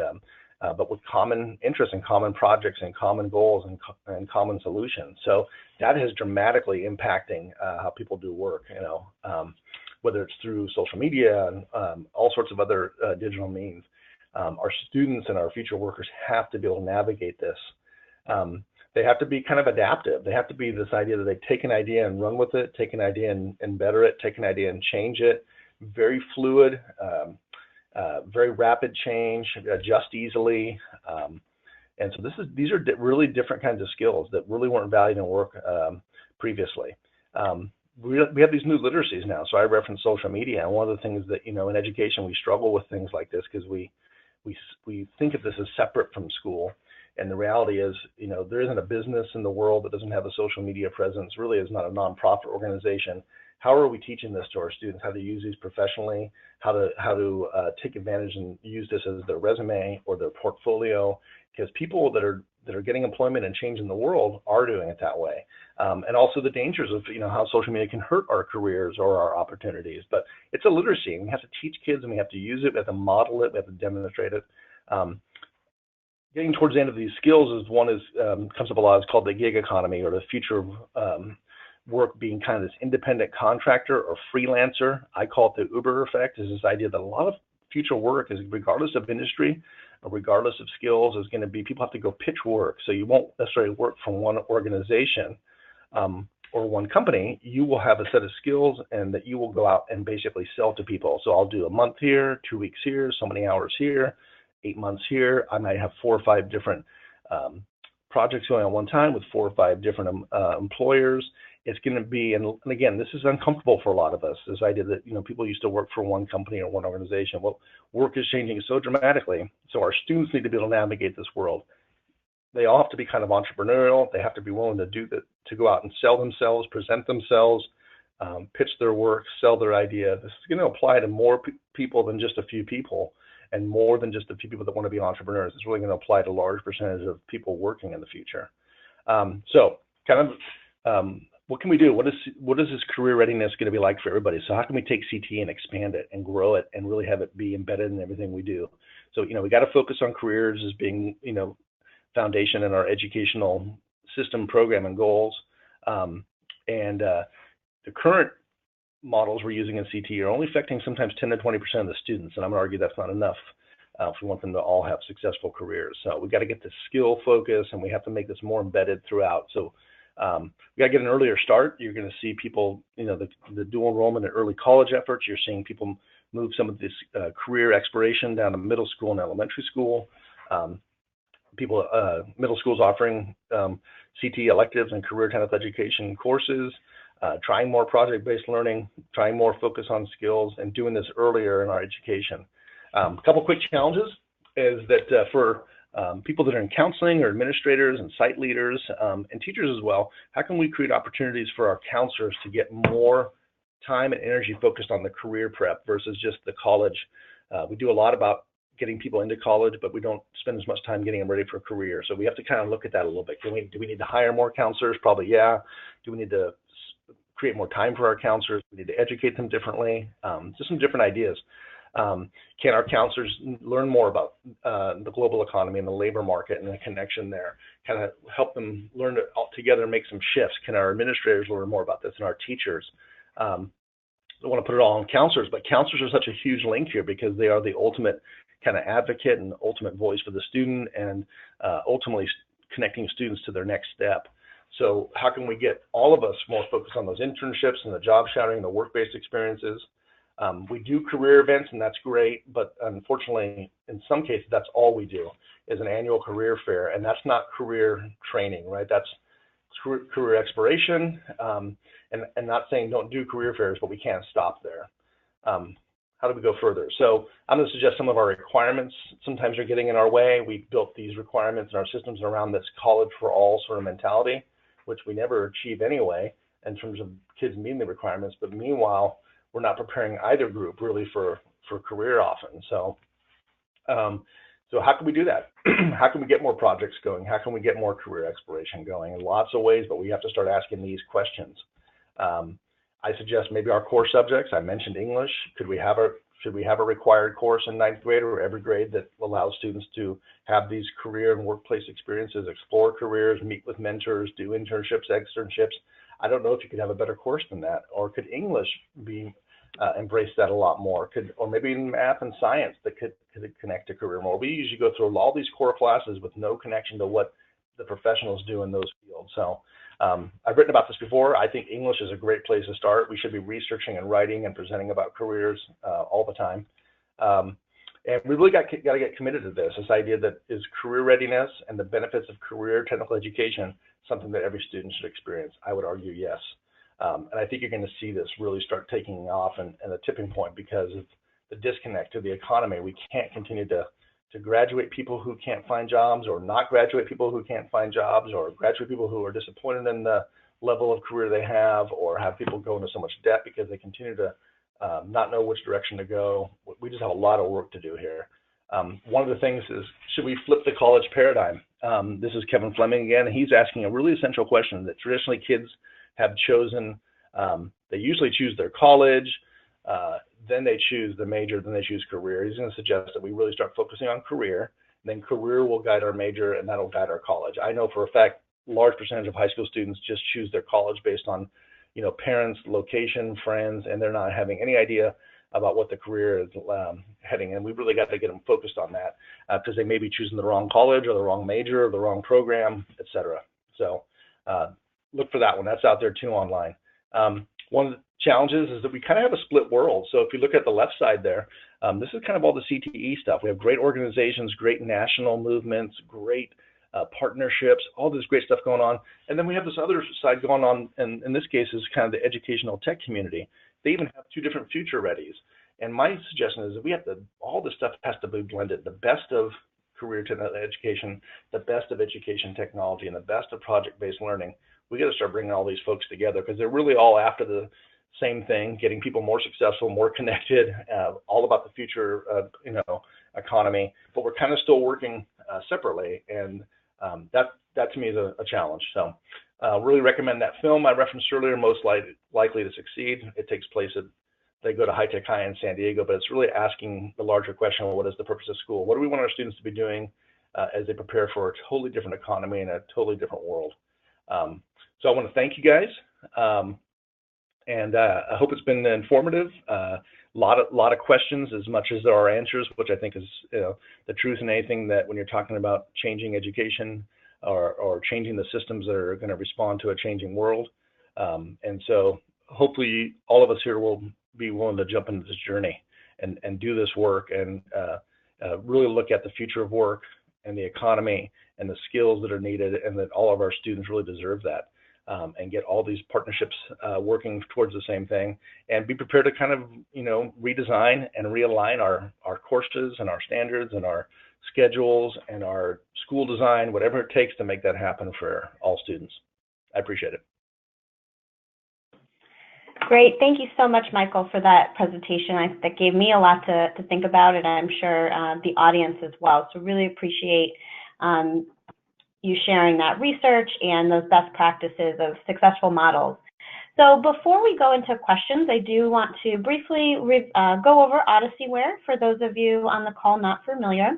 but with common interests and common projects and common goals and common solutions. So that is dramatically impacting how people do work, whether it's through social media and all sorts of other digital means. Our students and our future workers have to be able to navigate this. They have to be kind of adaptive. They have to be this idea that they take an idea and run with it, take an idea and better it, take an idea and change it. Very fluid, very rapid change, adjust easily. And so these are really different kinds of skills that really weren't valued in work previously. We have these new literacies now. So I reference social media, and one of the things that, in education, we struggle with things like this because we think of this as separate from school. And the reality is, there isn't a business in the world that doesn't have a social media presence. Really is not a nonprofit organization. How are we teaching this to our students? How to use these professionally? How to take advantage and use this as their resume or their portfolio? Because people that are getting employment and changing the world are doing it that way. And also the dangers of how social media can hurt our careers or our opportunities. But it's a literacy, and we have to teach kids, and we have to use it, we have to model it, we have to demonstrate it. Getting towards the end of these skills comes up a lot. It's called the gig economy, or the future of work being kind of this independent contractor or freelancer. I call it the Uber effect. Is this idea that a lot of future work is, regardless of industry or regardless of skills, is going to be people have to go pitch work. So you won't necessarily work from one organization or one company. You will have a set of skills and that you will go out and basically sell to people. So I'll do a month here, 2 weeks here, so many hours here, 8 months here. I might have 4 or 5 different projects going on one time with 4 or 5 different employers. It's going to be, and again, this is uncomfortable for a lot of us, this idea that, people used to work for one company or one organization. Well, work is changing so dramatically, so our students need to be able to navigate this world. They all have to be kind of entrepreneurial. They have to be willing to do that, to go out and sell themselves, present themselves, pitch their work, sell their idea. This is going to apply to more people than just a few people, and more than just a few people that want to be entrepreneurs. It's really going to apply to a large percentage of people working in the future. What can we do? What is this career readiness going to be like for everybody? So how can we take CTE and expand it and grow it and really have it be embedded in everything we do? So, we got to focus on careers as being, foundation in our educational system, program, and goals. The current models we're using in CTE are only affecting sometimes 10 to 20% of the students, and I'm going to argue that's not enough if we want them to all have successful careers. So we got to get the skill focus, and we have to make this more embedded throughout. So we got to get an earlier start. You're going to see people, the dual enrollment and early college efforts. You're seeing people move some of this career exploration down to middle school and elementary school. Middle schools offering CTE electives and career kind of education courses, trying more project-based learning, trying more focus on skills, and doing this earlier in our education. A couple quick challenges is that for people that are in counseling or administrators and site leaders and teachers as well, how can we create opportunities for our counselors to get more time and energy focused on the career prep versus just the college? We do a lot about getting people into college, but we don't spend as much time getting them ready for a career. So we have to kind of look at that a little bit. Do we need to hire more counselors? Probably, yeah. Do we need to create more time for our counselors? We need to educate them differently. Just some different ideas. Can our counselors learn more about the global economy and the labor market and the connection there? Kind of help them learn it all together and make some shifts. Can our administrators learn more about this and our teachers? I don't want to put it all on counselors, but counselors are such a huge link here because they are the ultimate kind of advocate and ultimate voice for the student, and ultimately connecting students to their next step. So how can we get all of us more focused on those internships and the job shadowing, the work-based experiences? We do career events, and that's great, but unfortunately, in some cases, that's all we do is an annual career fair, and that's not career training, right? That's career exploration, and not saying don't do career fairs, but we can't stop there. How do we go further? So I'm going to suggest some of our requirements sometimes are getting in our way. We've built these requirements in our systems around this college for all sort of mentality, which we never achieve anyway in terms of kids meeting the requirements, but meanwhile, we're not preparing either group really for career often. So how can we do that? How can we get more projects going? How can we get more career exploration going? In lots of ways, but we have to start asking these questions. I suggest maybe our core subjects. I mentioned English. Should we have a required course in 9th grade or every grade that allows students to have these career and workplace experiences, explore careers, meet with mentors, do internships, externships? I don't know if you could have a better course than that, or could English be embrace that a lot more? Or maybe even math and science that could connect to career more. We usually go through all these core classes with no connection to what the professionals do in those fields. So I've written about this before. I think English is a great place to start. We should be researching and writing and presenting about careers all the time. And we really got to get committed to this idea that is career readiness and the benefits of career technical education something that every student should experience? I would argue yes. And I think you're going to see this really start taking off and a tipping point because of the disconnect to the economy. We can't continue to graduate people who can't find jobs, or not graduate people who can't find jobs, or graduate people who are disappointed in the level of career they have, or have people go into so much debt because they continue to not know which direction to go. We just have a lot of work to do here. One of the things is, should we flip the college paradigm? This is Kevin Fleming again. He's asking a really essential question that traditionally kids have chosen. They usually choose their college. then they choose the major, then they choose career. He's going to suggest that we really start focusing on career, then career will guide our major, and that'll guide our college. I know for a fact, large percentage of high school students just choose their college based on, parents, location, friends, and they're not having any idea about what the career is heading. And we've really got to get them focused on that because they may be choosing the wrong college or the wrong major or the wrong program, et cetera. So look for that one. That's out there too online. One of the challenges is that we kind of have a split world. So if you look at the left side there, this is kind of all the CTE stuff. We have great organizations, great national movements, great partnerships, all this great stuff going on. And then we have this other side going on, and in this case is kind of the educational tech community. They even have two different future readies. And my suggestion is that we have to, all this stuff has to be blended. The best of career education, the best of education technology, and the best of project-based learning. We got to start bringing all these folks together because they're really all after the same thing, getting people more successful, more connected, all about the future, economy. But we're kind of still working separately, and that to me is a challenge. So really recommend that film I referenced earlier, Most Likely to Succeed. It takes place they go to High Tech High in San Diego, but it's really asking the larger question, well, what is the purpose of school? What do we want our students to be doing as they prepare for a totally different economy and a totally different world? So I want to thank you guys, and I hope it's been informative. Lot of questions as much as there are answers, which I think is the truth in anything that when you're talking about changing education or changing the systems that are going to respond to a changing world. And so hopefully all of us here will be willing to jump into this journey and do this work and really look at the future of work and the economy and the skills that are needed, and that all of our students really deserve that. And get all these partnerships working towards the same thing, and be prepared to kind of, redesign and realign our courses and our standards and our schedules and our school design, whatever it takes to make that happen for all students. I appreciate it. Great. Thank you so much, Michael, for that presentation. That gave me a lot to think about, and I'm sure the audience as well. So really appreciate you sharing that research and those best practices of successful models. So before we go into questions, I do want to briefly go over Odysseyware for those of you on the call not familiar.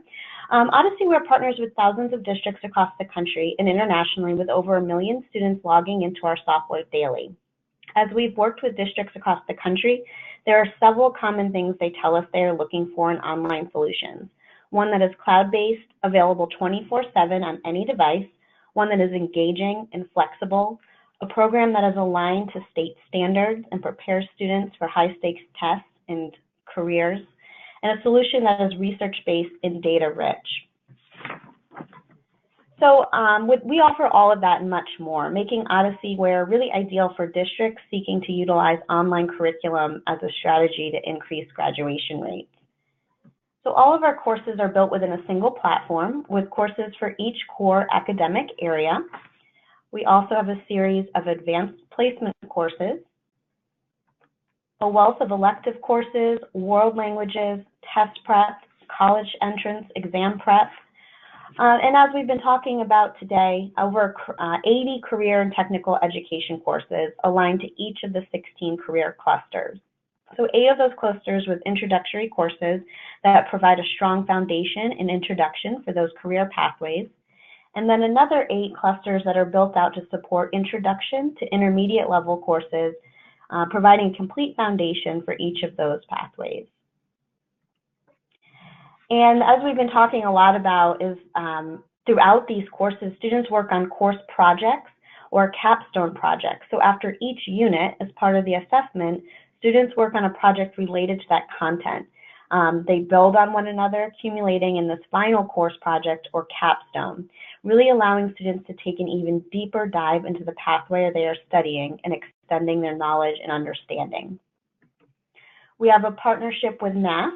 Odysseyware partners with thousands of districts across the country and internationally with over 1 million students logging into our software daily. As we've worked with districts across the country, there are several common things they tell us they are looking for in online solutions. One that is cloud-based, available 24/7 on any device, one that is engaging and flexible, a program that is aligned to state standards and prepares students for high-stakes tests and careers, and a solution that is research-based and data-rich. So we offer all of that and much more, making Odysseyware really ideal for districts seeking to utilize online curriculum as a strategy to increase graduation rates. So all of our courses are built within a single platform with courses for each core academic area. We also have a series of advanced placement courses, a wealth of elective courses, world languages, test prep, college entrance, exam prep. And as we've been talking about today, over 80 career and technical education courses aligned to each of the 16 career clusters. So 8 of those clusters with introductory courses that provide a strong foundation and introduction for those career pathways. And then another 8 clusters that are built out to support introduction to intermediate level courses, providing complete foundation for each of those pathways. And as we've been talking a lot about is throughout these courses, students work on course projects or capstone projects. So after each unit, as part of the assessment, students work on a project related to that content. They build on one another, accumulating in this final course project or capstone, really allowing students to take an even deeper dive into the pathway they are studying and extending their knowledge and understanding. We have a partnership with NASS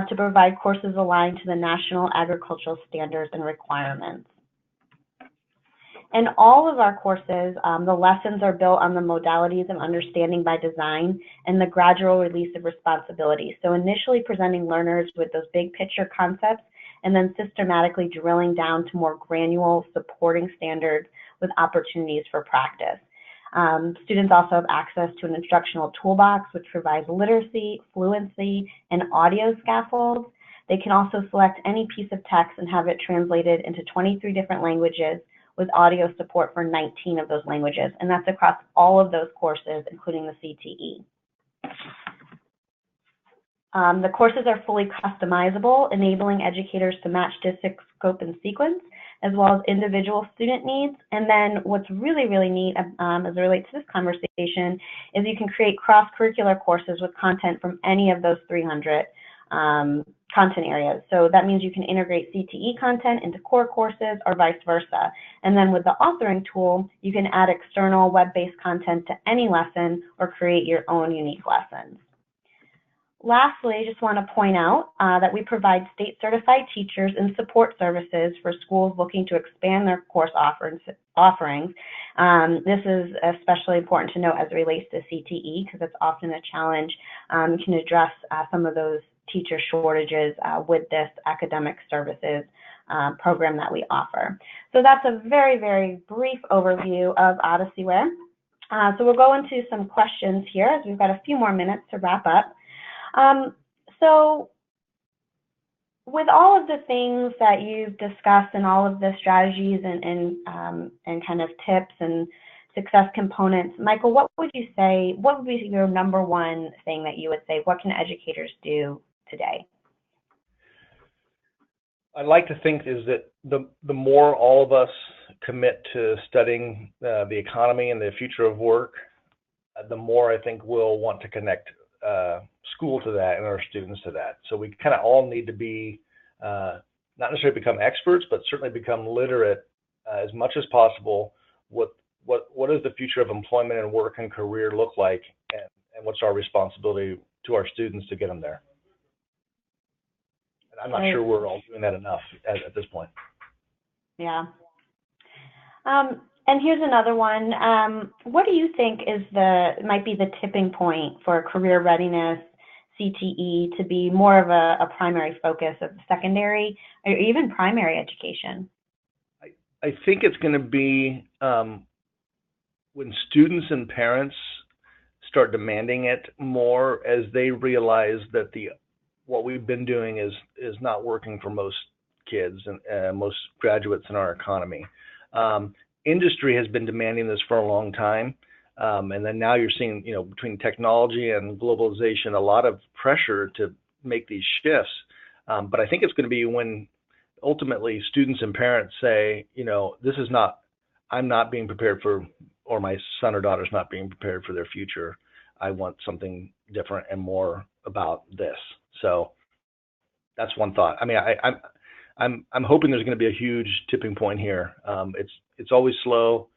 to provide courses aligned to the National Agricultural Standards and Requirements. In all of our courses, the lessons are built on the modalities of understanding by design and the gradual release of responsibility. So initially presenting learners with those big picture concepts and then systematically drilling down to more granular supporting standards with opportunities for practice. Students also have access to an instructional toolbox, which provides literacy, fluency, and audio scaffolds. They can also select any piece of text and have it translated into 23 different languages with audio support for 19 of those languages, and that's across all of those courses, including the CTE. The courses are fully customizable, enabling educators to match district scope and sequence, as well as individual student needs. And then what's really, really neat as it relates to this conversation is you can create cross-curricular courses with content from any of those 300 content areas. So that means you can integrate CTE content into core courses or vice versa. And then with the authoring tool, you can add external web-based content to any lesson or create your own unique lessons. Lastly, I just want to point out that we provide state-certified teachers and support services for schools looking to expand their course offerings. This is especially important to note as it relates to CTE because it's often a challenge. You can address some of those teacher shortages with this academic services program that we offer. So that's a very, very brief overview of Odysseyware. So we'll go into some questions here as we've got a few more minutes to wrap up. So with all of the things that you've discussed and all of the strategies and kind of tips and success components, Michael, what would you say, what would be your number one thing that you would say, what can educators do today? I'd like to think is that the more all of us commit to studying the economy and the future of work, the more I think we'll want to connect school to that and our students to that. So we kind of all need to be, not necessarily become experts, but certainly become literate as much as possible. What does the future of employment and work and career look like, and what's our responsibility to our students to get them there? And I'm not sure we're all doing that enough at this point. Yeah. And here's another one. What do you think is might be the tipping point for career readiness, CTE, to be more of a primary focus of secondary or even primary education? I think it's going to be when students and parents start demanding it more as they realize that what we've been doing is not working for most kids and most graduates in our economy. Industry has been demanding this for a long time, and then now you're seeing, between technology and globalization, a lot of pressure to make these shifts. But I think it's going to be when ultimately students and parents say, I'm not being prepared for, or my son or daughter's not being prepared for their future. I want something different and more about this. So that's one thought. I mean, I'm hoping there's going to be a huge tipping point here. It's always slow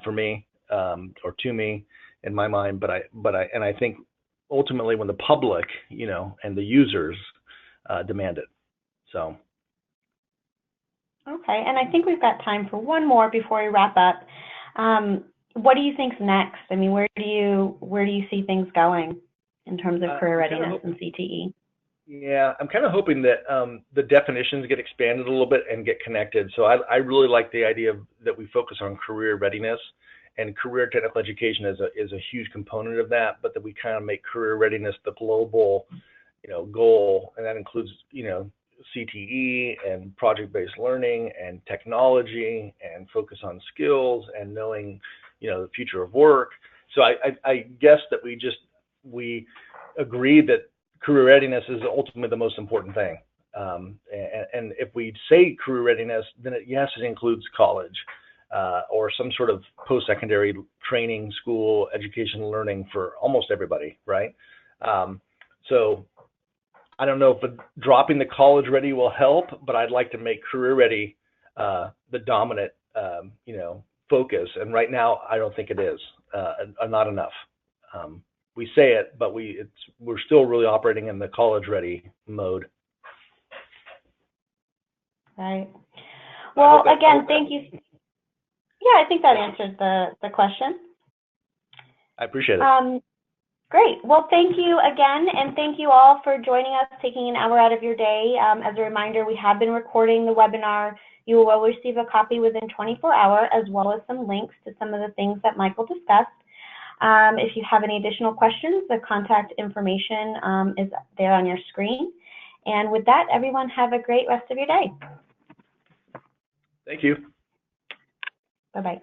for me or to me in my mind, but I think ultimately when the public, and the users demand it. So. Okay, and I think we've got time for one more before we wrap up. What do you think's next? I mean, where do you see things going in terms of career readiness and CTE? Yeah, I'm kind of hoping that the definitions get expanded a little bit and get connected. So I really like the idea that we focus on career readiness, and career technical education is a huge component of that, but that we kind of make career readiness the global, goal, and that includes, CTE and project-based learning and technology and focus on skills and knowing, the future of work. So I guess that we agree that career readiness is ultimately the most important thing. And if we say career readiness, then it includes college or some sort of post-secondary training, school, education, learning for almost everybody, right? So I don't know if dropping the college ready will help, but I'd like to make career ready the dominant, focus. And right now, I don't think it is, not enough. We say it, but we're still really operating in the college ready mode. Right. Well, again, thank you. Yeah, I think that answered the question. I appreciate it. Great. Well, thank you again, and thank you all for joining us, taking an hour out of your day. As a reminder, we have been recording the webinar. You will receive a copy within 24 hours, as well as some links to some of the things that Michael discussed. If you have any additional questions, the contact information is there on your screen. And with that, everyone, have a great rest of your day. Thank you. Bye-bye.